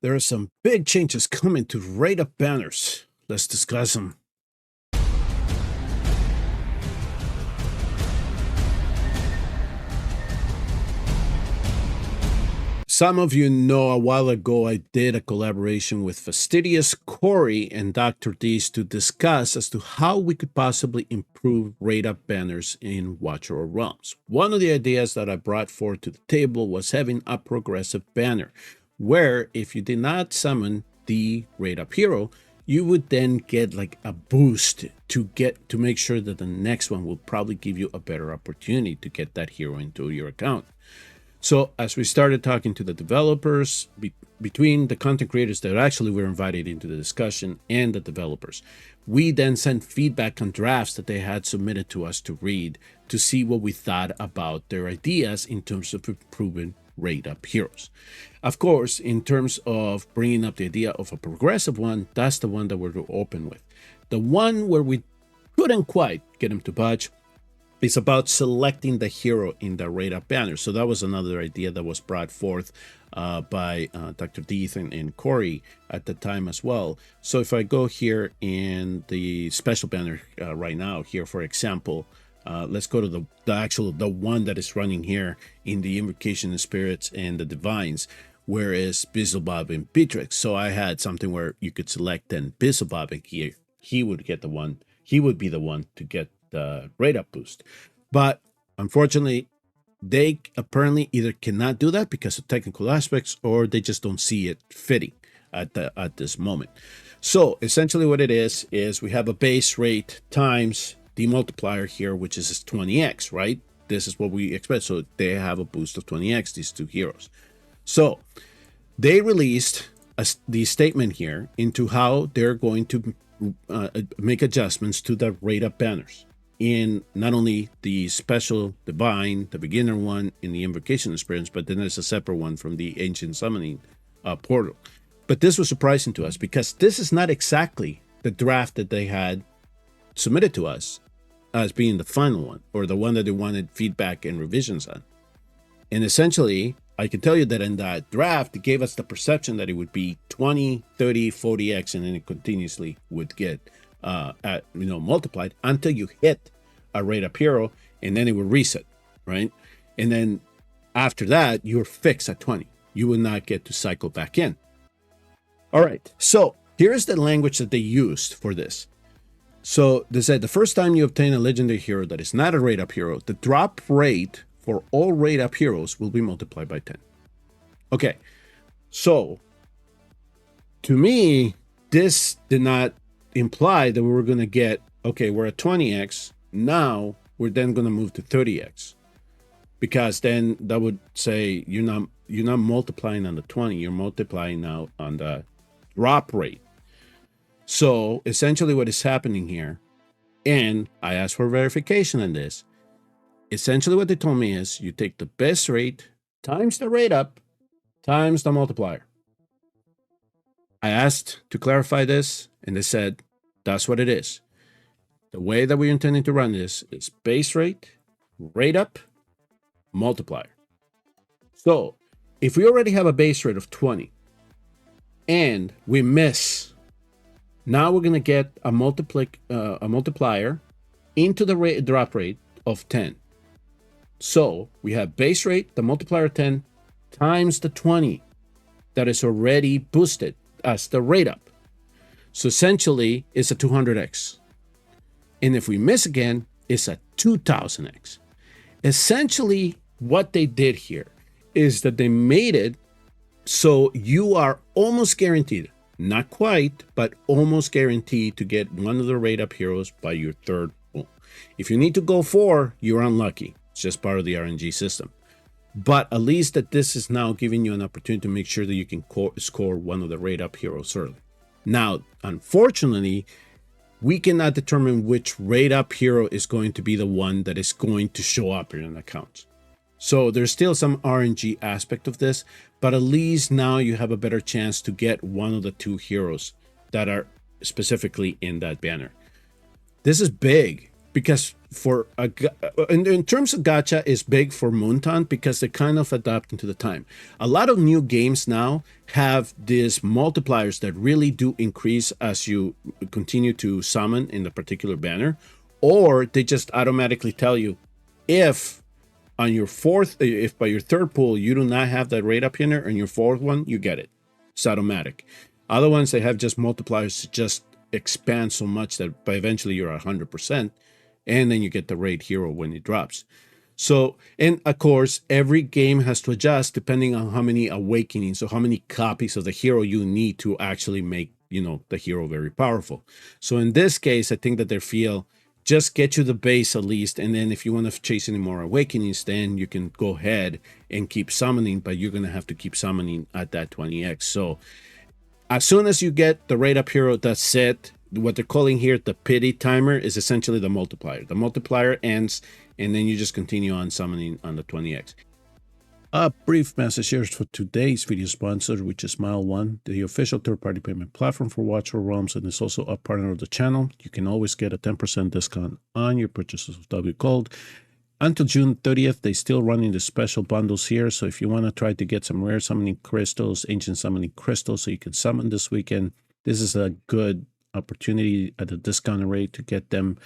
There are some big changes coming to rate up banners. Let's discuss them. Some of you know a while ago I did a collaboration with fastidious Corey and Dr. D's to discuss as to how we could possibly improve rate up banners in Watcher or Realms. One of the ideas that I brought forward to the table was having a progressive banner, where if you did not summon the rate up hero, you would then get like a boost to make sure that the next one will probably give you a better opportunity to get that hero into your account. So as we started talking to the developers, between the content creators that actually were invited into the discussion and the developers, we then sent feedback on drafts that they had submitted to us to read to see what we thought about their ideas in terms of improving rate up heroes. Of course, in terms of bringing up the idea of a progressive one, that's the one that we're to open with. The one where we couldn't quite get them to budge is about selecting the hero in the rate up banner. So that was another idea that was brought forth by Dr. Deeth and Corey at the time as well. So if I go here in the special banner right now here, for example, let's go to the one that is running here in the Invocation Spirits and the Divines, whereas Bizzlebob and Beatrix. So I had something where you could select then Bizzlebob, and he would get the one. He would be the one to get the rate up boost. But unfortunately, they apparently either cannot do that because of technical aspects, or they just don't see it fitting at this moment. So essentially what it is we have a base rate times the multiplier here, which is 20x, right? This is what we expect. So they have a boost of 20x, these two heroes. So they released the statement here into how they're going to make adjustments to the rate up banners in not only the special divine, the beginner one in the invocation experience, but then there's a separate one from the ancient summoning portal. But this was surprising to us because this is not exactly the draft that they had submitted to us as being the final one, or the one that they wanted feedback and revisions on. And essentially, I can tell you that in that draft, it gave us the perception that it would be 20, 30, 40x, and then it continuously would get multiplied until you hit a rate up hero, and then it would reset, right? And then after that, you're fixed at 20. You will not get to cycle back in. All right, so here's the language that they used for this. So they said the first time you obtain a legendary hero that is not a rate up hero, the drop rate for all rate up heroes will be multiplied by 10. Okay, so to me, this did not imply that we were going to get, okay, we're at 20x, now we're then going to move to 30x, because then that would say you're not multiplying on the 20, you're multiplying now on the drop rate. So essentially what is happening here, and I asked for verification on this, essentially what they told me is you take the best rate times the rate up times the multiplier. I asked to clarify this, and they said that's what it is. The way that we're intending to run this is base rate, rate up, multiplier. So if we already have a base rate of 20 and we miss, now we're going to get a multiplier into the drop rate of 10. So we have base rate, the multiplier 10, times the 20 that is already boosted as the rate up. So essentially, it's a 200x. And if we miss again, it's a 2000x. Essentially, what they did here is that they made it so you are almost guaranteed, not quite, but almost guaranteed to get one of the rate up heroes by your third pull. If you need to go 4, you're unlucky. It's just part of the RNG system. But at least that this is now giving you an opportunity to make sure that you can score one of the rate up heroes early. Now, unfortunately, we cannot determine which rate up hero is going to be the one that is going to show up in an account. So there's still some RNG aspect of this, but at least now you have a better chance to get one of the 2 heroes that are specifically in that banner. This is big because for in terms of gacha is big for Moonton because they kind of adapt into the time. A lot of new games now have these multipliers that really do increase as you continue to summon in the particular banner, or they just automatically tell you if on your if by your third pull you do not have that rate up here, and your fourth one you get it. It's automatic. Other ones they have just multipliers to just expand so much that by eventually you're 100%. And then you get the raid hero when it drops. So, and of course, every game has to adjust depending on how many awakenings or how many copies of the hero you need to actually make, the hero very powerful. So in this case, I think that they feel just get you the base at least. And then if you want to chase any more awakenings, then you can go ahead and keep summoning, but you're going to have to keep summoning at that 20x. So as soon as you get the raid up hero, that's it. What they're calling here the pity timer is essentially the multiplier. The multiplier ends, and then you just continue on summoning on the 20x. A brief message here for today's video sponsor, which is SmileOne, the official third-party payment platform for Watcher Realms, and is also a partner of the channel. You can always get a 10% discount on your purchases of W Gold. Until June 30th, they're still running the special bundles here. So if you want to try to get some rare summoning crystals, ancient summoning crystals, so you can summon this weekend, this is a good opportunity at a discounted rate to get them.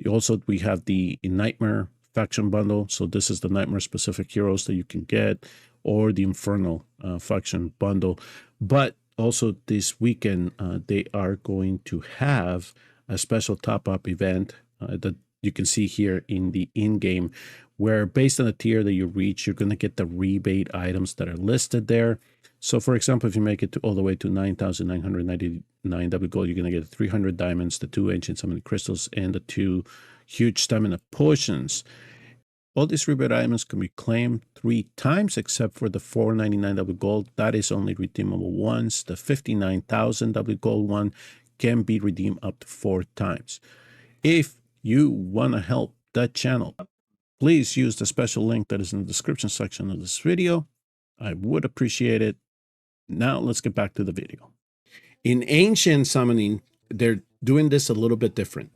Also, we have the Nightmare faction bundle. So this is the Nightmare specific heroes that you can get, or the Infernal faction bundle. But also this weekend, they are going to have a special top-up event that you can see here in the in-game, where based on the tier that you reach, you're going to get the rebate items that are listed there. So for example, if you make it all the way to 9,999 W gold, you're going to get 300 diamonds, the 2 ancient summoning crystals, and the 2 huge stamina potions. All these rebate items can be claimed 3 times, except for the 499 W gold. That is only redeemable once. The 59,000 W gold one can be redeemed up to 4 times. If you want to help that channel, please use the special link that is in the description section of this video. I would appreciate it. Now let's get back to the video. In ancient summoning, they're doing this a little bit different.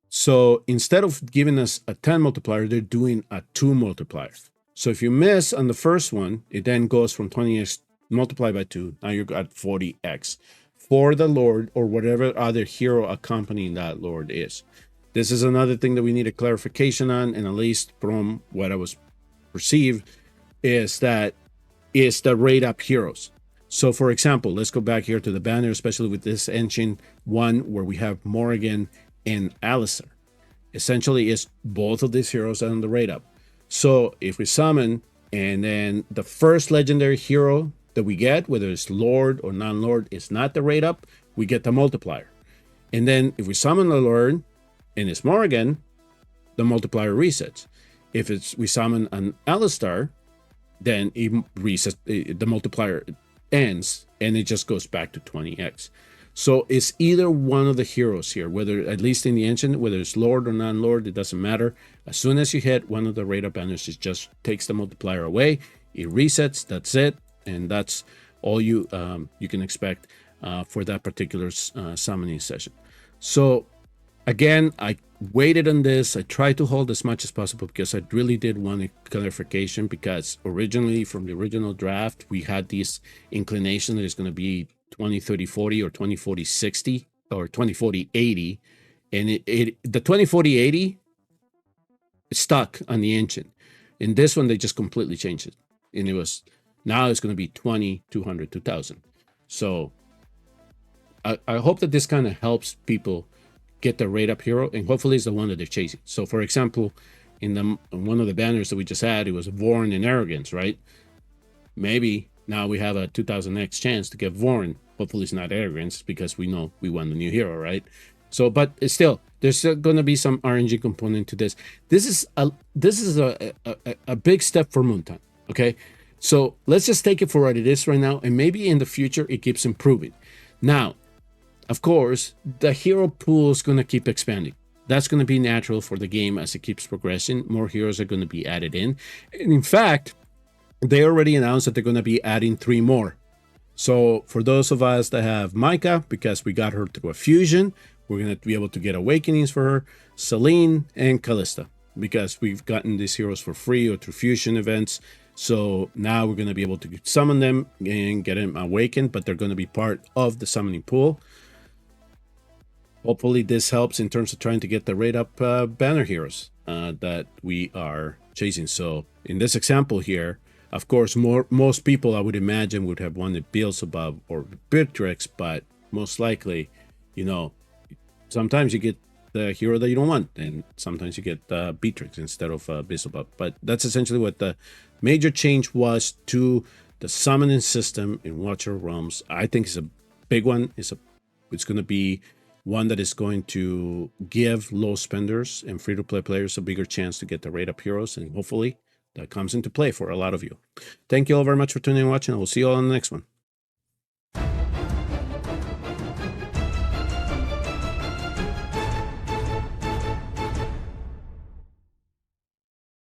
So instead of giving us a 10 multiplier, they're doing a 2 multiplier. So if you miss on the first one, it then goes from 20x multiplied by 2. Now you're at 40x for the Lord or whatever other hero accompanying that Lord is. This is another thing that we need a clarification on, and at least from what I was perceived, is that is the rate up heroes. So for example, let's go back here to the banner, especially with this ancient one where we have Morrigan and Alistair. Essentially, it's both of these heroes on the rate up. So if we summon, and then the first legendary hero that we get, whether it's Lord or non-Lord, is not the rate up, we get the multiplier. And then if we summon the Lord and it's Morrigan, the multiplier resets. If we summon an Alistair, then it resets, the multiplier ends, and it just goes back to 20x. So it's either one of the heroes here, whether, at least in the ancient, whether it's Lord or non-Lord, it doesn't matter. As soon as you hit one of the rate up banners, it just takes the multiplier away, it resets, that's it, and that's all you can expect for that particular summoning session. So again, I waited on this. I tried to hold as much as possible because I really did want a clarification, because originally from the original draft, we had this inclination that it's going to be 20-30-40 or 20-40-60 or 20-40-80. And the 20-40-80 stuck on the ancient. In this one, they just completely changed it. And it was, now it's going to be 20, 200, 2000. So I hope that this kind of helps people get the rate up hero, and hopefully it's the one that they're chasing. So for example, in one of the banners that we just had, it was Vorn and Arrogance, right? Maybe now we have a 2000x chance to get Vorn. Hopefully it's not Arrogance, because we know we want the new hero, right? So, but it's still, there's still going to be some RNG component to this. This is a big step for Moonton, okay? So let's just take it for what it is right now, and maybe in the future it keeps improving. Now, of course, the hero pool is going to keep expanding. That's going to be natural for the game as it keeps progressing. More heroes are going to be added in. And in fact, they already announced that they're going to be adding 3 more. So for those of us that have Micah, because we got her through a fusion, we're going to be able to get awakenings for her, Celine, and Callista. because we've gotten these heroes for free or through fusion events. So now we're going to be able to summon them and get them awakened, but they're going to be part of the summoning pool. Hopefully this helps in terms of trying to get the rate up banner heroes that we are chasing. So in this example here, of course, most people I would imagine would have wanted Beelzebub or Beatrix, but most likely, you know, sometimes you get the hero that you don't want, and sometimes you get Beatrix instead of Beelzebub. But that's essentially what the major change was to the summoning system in Watcher Realms. I think it's a big one. It's going to be one that is going to give low spenders and free-to-play players a bigger chance to get the rate-up heroes, and hopefully that comes into play for a lot of you. Thank you all very much for tuning and watching. I will see you all on the next one.